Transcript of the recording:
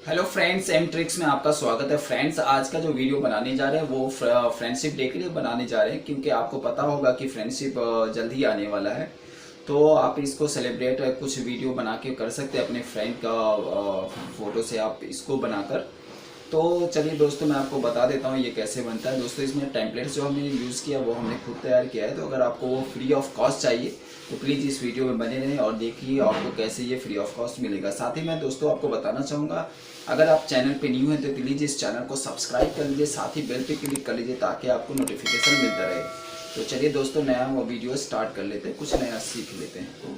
Hello friends, M tricks में आपका स्वागत है। फ्रेंड्स, आज का जो वीडियो बनाने जा रहे हैं वो फ्रेंडशिप डे के लिए बनाने जा रहे हैं, क्योंकि आपको पता होगा कि फ्रेंडशिप जल्द ही आने वाला है। तो आप इसको सेलिब्रेट कुछ वीडियो बना के कर सकते हैं अपने फ्रेंड का फोटो से, आप इसको बनाकर। तो चलिए दोस्तों, मैं आपको बता देता हूँ ये कैसे बनता है। दोस्तों, इसमें टेम्पलेट्स जो हमने यूज़ किया वो हमने खुद तैयार किया है। तो अगर आपको वो फ्री ऑफ कॉस्ट चाहिए तो प्लीज़ इस वीडियो में बने रहें और देखिए आपको कैसे ये फ्री ऑफ कॉस्ट मिलेगा। साथ ही मैं दोस्तों आपको बताना चाहूँगा, अगर आप चैनल पे न्यू हैं तो प्लीज़ इस चैनल को सब्सक्राइब कर लीजिए, साथ ही बेल पे क्लिक कर लीजिए ताकि आपको नोटिफिकेशन मिलता रहे। तो चलिए दोस्तों, नया वो वीडियो स्टार्ट कर लेते हैं, कुछ नया सीख लेते हैं।